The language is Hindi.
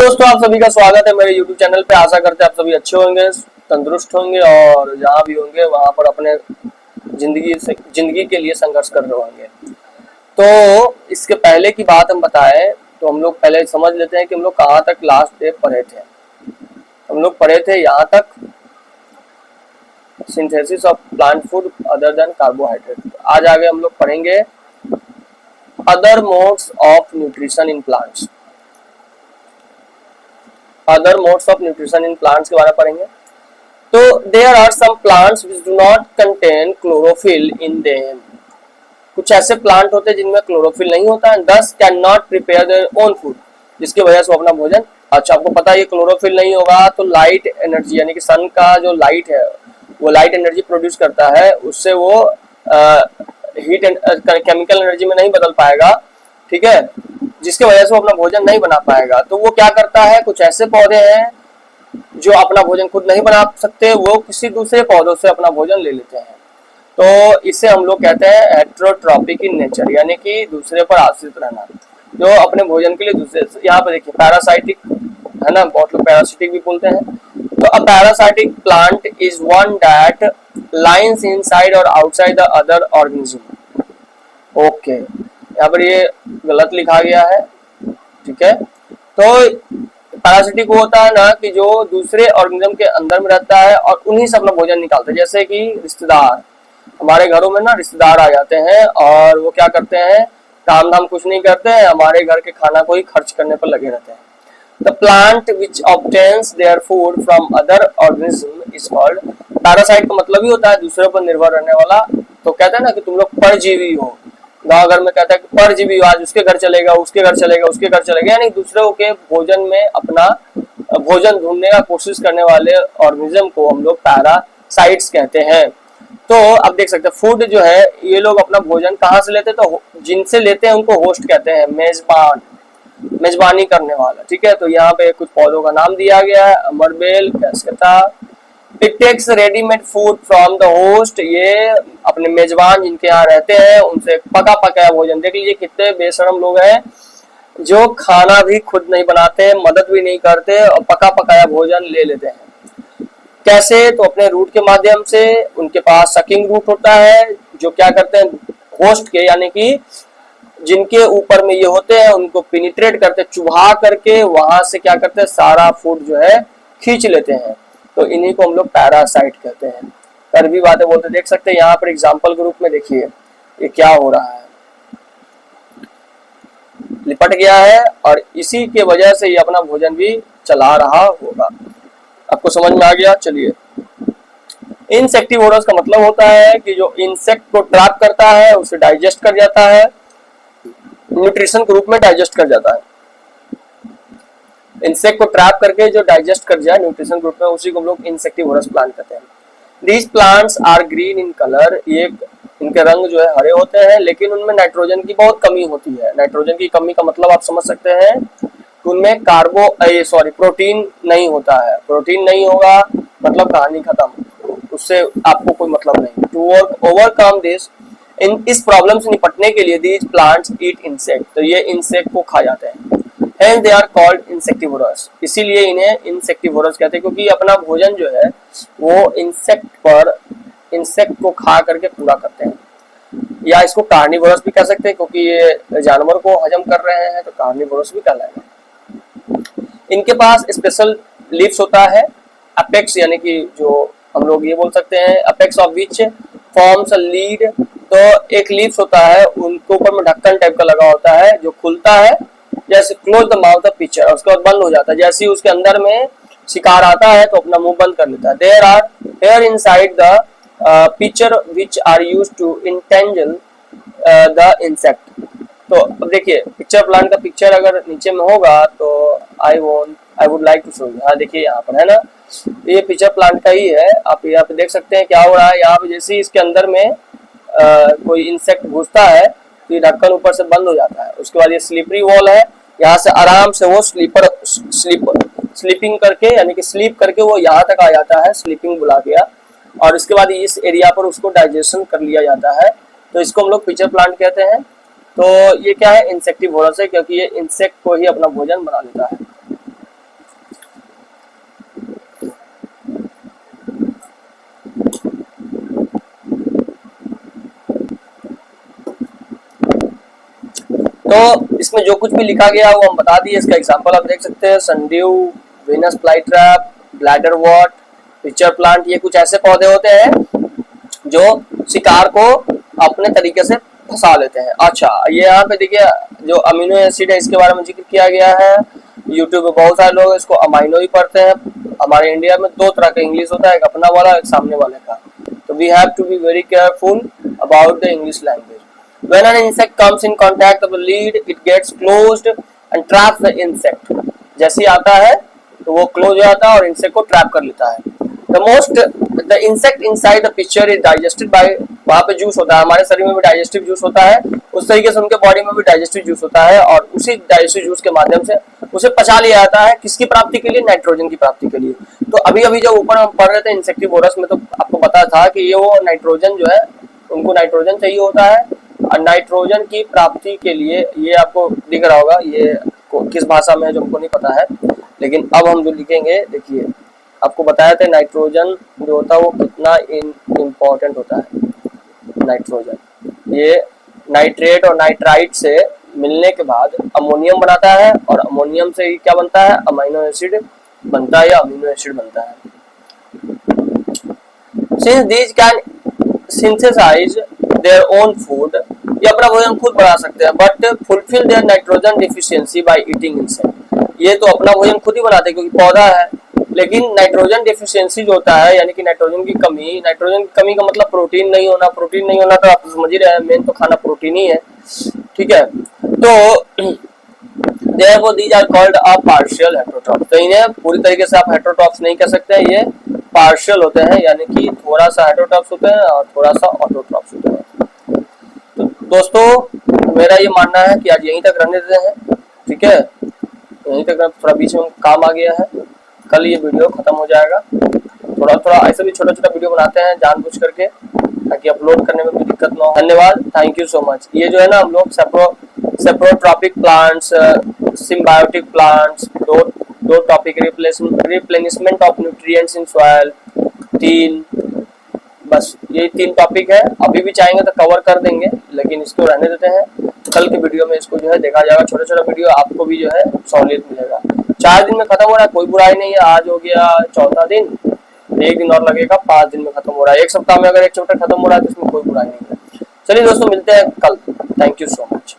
दोस्तों, आप सभी का स्वागत है मेरे YouTube चैनल पे। आशा करते हैं आप सभी अच्छे होंगे, तंदुरुस्त होंगे और जहाँ भी होंगे वहाँ पर अपने जिंदगी के लिए संघर्ष कर रहे होंगे। तो इसके पहले की बात हम बताएं तो हम लोग पहले समझ लेते हैं कि हम लोग कहाँ तक लास्ट डे पढ़े थे। हम लोग पढ़े थे यहाँ तक synthesis of plant food other than carbohydrate. आज आगे हम लोग पढ़ेंगे other modes of nutrition in plants. Other modes of nutrition in plants के बारे में पढ़ेंगे। तो there are some plants which do not contain chlorophyll in them. कुछ ऐसे प्लांट होते हैं जिनमें क्लोरोफिल नहीं होता है, दस can not prepare their own food, जिसकी वजह से वो अपना भोजन। अच्छा, आपको पता है ये क्लोरोफिल नहीं होगा तो लाइट एनर्जी यानी कि सन का जो लाइट है वो लाइट एनर्जी प्रोड्यूस करता है, उससे वो हीट केमिकल एनर्जी में नहीं बदल पाएगा, ठीक है, जिसकी वजह से वो अपना भोजन नहीं बना पाएगा। तो वो क्या करता है, कुछ ऐसे पौधे हैं जो अपना भोजन खुद नहीं बना सकते, वो किसी दूसरे पौधों से अपना भोजन ले लेते हैं। तो इसे हम लोग कहते हैं हेटेरोट्रॉपिक इन नेचर, यानी कि दूसरे पर आश्रित रहना, जो अपने भोजन के लिए दूसरे। यहाँ पे देखिए पैरासाइटिक है ना, बहुत लोग पैरासिटिक भी बोलते हैं। तो a parasitic plant is one that lines inside और outside the other organism. Okay, यहाँ पर ये गलत लिखा गया है, ठीक है। तो पैरासिटिक वो होता है ना कि जो दूसरे ऑर्गेनिज्म के अंदर में रहता है और उन्हीं से अपना भोजन निकालता है। जैसे कि रिश्तेदार, हमारे घरों में ना रिश्तेदार आ जाते हैं और वो क्या करते हैं, काम धाम कुछ नहीं करते हैं, हमारे घर के खाना को ही खर्च करने पर लगे रहते हैं। The plant which obtains their food from other organism is called. Parasite का मतलब ही होता है दूसरे पर निर्भर रहने वाला। तो कहते हैं ना कि तुम लोग परजीवी हो, गाँव घर में कहता है कि परजीवी, आज उसके घर चलेगा, उसके घर चलेगा, उसके घर चलेगा, यानी दूसरों के भोजन में अपना भोजन ढूंढने का कोशिश करने वाले ऑर्गेनिज्म को हम लोग पैरासाइट्स कहते हैं। तो अब देख सकते हैं फूड जो है ये लोग अपना भोजन कहाँ से लेते हैं, तो जिनसे लेते हैं उनको होस्ट कहते हैं, मेजबान, मेजबानी करने वाला, ठीक है। तो यहाँ पे कुछ पौधों का नाम दिया गया है, अमरबेल, कैस्केटा। It takes readymade food from the host, ये अपने मेजबान जिनके यहाँ रहते हैं उनसे पका पकाया भोजन। देख लीजिए कितने बेशरम लोग हैं जो खाना भी खुद नहीं बनाते, मदद भी नहीं करते और पका पकाया भोजन ले लेते हैं। कैसे, तो अपने रूट के माध्यम से। उनके पास सकिंग रूट होता है जो क्या करते हैं, होस्ट के यानी कि जिनके ऊपर में ये होते हैं उनको पिनिट्रेट करते, चुभा करके वहां से क्या करते हैं, सारा फूड जो है खींच लेते हैं। तो इन्हीं को हम लोग पैरासाइट कहते हैं। पर भी बातें बोलते देख सकते हैं यहाँ पर एग्जाम्पल के रूप में। देखिए ये क्या हो रहा है, लिपट गया है और इसी के वजह से ये अपना भोजन भी चला रहा होगा। आपको समझ में आ गया? चलिए, इंसेक्टिवोरस का मतलब होता है कि जो इंसेक्ट को ट्रैप करता है उसे डाइजेस्ट कर जाता है, न्यूट्रिशन के रूप में डाइजेस्ट कर जाता है। इंसेक्ट को ट्रैप करके जो डाइजेस्ट कर जाए न्यूट्रिशन ग्रुप में, उसी को हम लोग इंसेक्टिवोरस प्लांट कहते हैं। These plants are green in colour, ये इनके रंग जो है हरे होते हैं, लेकिन उनमें नाइट्रोजन की बहुत कमी होती है। नाइट्रोजन की कमी का मतलब आप समझ सकते हैं कि उनमें प्रोटीन नहीं होता है। प्रोटीन नहीं होगा मतलब कहानी खत्म, उससे आपको कोई मतलब नहीं। टू ओवरकम दिस, इस प्रॉब्लम से निपटने के लिए दीज प्लांट्स ईट इंसेक्ट, तो ये इंसेक्ट को खा जाते हैं। Hence they are called insectivorous, इसीलिए इन्हें इंसेक्टिवोरस कहते हैं, क्योंकि अपना भोजन जो है वो इंसेक्ट को खा करके पूरा करते हैं। या इसको कार्निवोरस भी कह सकते हैं क्योंकि ये जानवर को हजम कर रहे हैं, तो कार्निवोरस भी कहलाएगा। इनके पास स्पेशल लीव्स होता है, अपेक्स यानी कि जो हम लोग ये बोल सकते हैं apex of which forms a lead. तो एक लीव्स होता है, उनके ऊपर में ढक्कन टाइप का लगा होता है जो खुलता है, जैसे close the mouth of picture, उसके बाद बंद हो जाता है। जैसे ही उसके अंदर में शिकार आता है तो अपना मुंह बंद कर लेता है। There are hair inside the pitcher which are used to entangle the insect. तो अब देखिए पिक्चर प्लांट का पिक्चर अगर नीचे में होगा तो I would like to show you. हाँ देखिए यहाँ पर है ना, ये पिक्चर प्लांट का ही है। आप यहाँ पे देख सकते हैं क्या हो रहा है। यहाँ पे जैसे ही इसके अंदर में कोई इंसेक्ट घुसता है तो ये ढक्कन ऊपर से बंद हो जाता है। उसके बाद ये स्लिपरी वॉल है, यहाँ से आराम से वो स्लीपिंग करके यानी कि स्लीप करके वो यहाँ तक आ जाता है, स्लीपिंग बुला गया, और इसके बाद इस एरिया पर उसको डाइजेशन कर लिया जाता है। तो इसको हम लोग पिक्चर प्लांट कहते हैं। तो ये क्या है, इंसेक्टिवोरस है, क्योंकि ये इंसेक्ट को ही अपना भोजन बना लेता है। तो इसमें जो कुछ भी लिखा गया वो हम बता दिए। इसका एग्जांपल आप देख सकते हैं, sundew, Venus flytrap, bladderwort, pitcher plant. ये कुछ ऐसे पौधे होते हैं जो शिकार को अपने तरीके से फंसा लेते हैं। अच्छा, ये यहाँ पे देखिए जो अमीनो एसिड है इसके बारे में जिक्र किया गया है। यूट्यूब पे बहुत सारे लोग इसको अमाइनो ही पढ़ते हैं। हमारे इंडिया में दो तरह का इंग्लिश होता है, एक अपना वाला, एक सामने वाले का। तो we have to be very careful about the English language. When an insect comes in contact with the lid, it gets closed and traps the insect. जैसे ही आता है तो वो क्लोज हो जाता है और इंसेक्ट को ट्रैप कर लेता है। The insect inside the picture is digested by, वहाँ पे जूस होता है, हमारे शरीर में भी डाइजेस्टिव जूस होता है, उस तरीके से उनके बॉडी में भी डाइजेस्टिव जूस होता है और उसी डाइजेस्टिव जूस के माध्यम से उसे पचा लिया जाता है। किसकी प्राप्ति के लिए? नाइट्रोजन की प्राप्ति के लिए। तो अभी अभी जब ऊपर हम पढ़ रहे थे इंसेक्टिवोरस में, तो आपको पता था कि ये वो नाइट्रोजन जो है, उनको नाइट्रोजन चाहिए होता है और नाइट्रोजन की प्राप्ति के लिए, ये आपको दिख रहा होगा, ये किस भाषा में है जो हमको नहीं पता है, लेकिन अब हम जो लिखेंगे, देखिए आपको बताया था नाइट्रोजन जो होता है वो कितना इम्पोर्टेंट होता है। नाइट्रोजन ये नाइट्रेट और नाइट्राइट से मिलने के बाद अमोनियम बनाता है और अमोनियम से क्या बनता है? अमीनो एसिड बनता है या अमीनो एसिड बनता है। Since these can synthesize their own food, ये अपना भोजन खुद बना सकते हैं, but fulfill their nitrogen deficiency by eating insect। ये तो अपना भोजन खुद ही बनाते हैं क्योंकि पौधा है, लेकिन नाइट्रोजन डेफिशिएंसी जो होता है, यानी कि नाइट्रोजन की कमी का मतलब प्रोटीन नहीं होना। प्रोटीन नहीं होना तो आप समझ ही रहे हैं, मेन तो खाना प्रोटीन ही है, ठीक है। तो therefore these are called a partial heterotrophs। तो इन्हें पूरी तरीके से आप हेटेरोट्रॉफ्स नहीं कह सकते हैं, ये पार्शियल होते हैं, यानी कि थोड़ा सा हेटेरोट्रॉफ्स होते हैं और थोड़ा सा ऑटोट्रॉफ्स होते हैं। तो दोस्तों मेरा ये मानना है कि आज यहीं तक रहने देते हैं, ठीक है। यहीं तक, थोड़ा बीच में काम आ गया है, कल ये वीडियो खत्म हो जाएगा। थोड़ा ऐसे भी छोटा छोटा वीडियो बनाते हैं जानबूझ करके, ताकि अपलोड करने में भी दिक्कत ना हो। धन्यवाद, थैंक यू सो मच। ये जो है ना, हम लोग सेप्रोट्रॉपिक प्लांट्स, सिम्बायोटिक प्लांट्स, दो topic, replenishment of nutrients in soil, 3, बस ये 3 टॉपिक है। अभी भी चाहेंगे तो कवर कर देंगे, लेकिन इसको रहने देते हैं। कल की वीडियो में इसको जो है देखा जाएगा, छोटा छोटा वीडियो, आपको भी जो है सहूलियत मिलेगा। 4 दिन में खत्म हो रहा है, कोई बुराई नहीं है। आज हो गया 4था दिन, 1 दिन और लगेगा, 5 दिन में खत्म हो रहा है। 1 सप्ताह में अगर एक चैप्टर खत्म हो रहा है तो इसमें कोई बुराई नहीं है। चलिए दोस्तों, मिलते हैं कल। Thank you so much.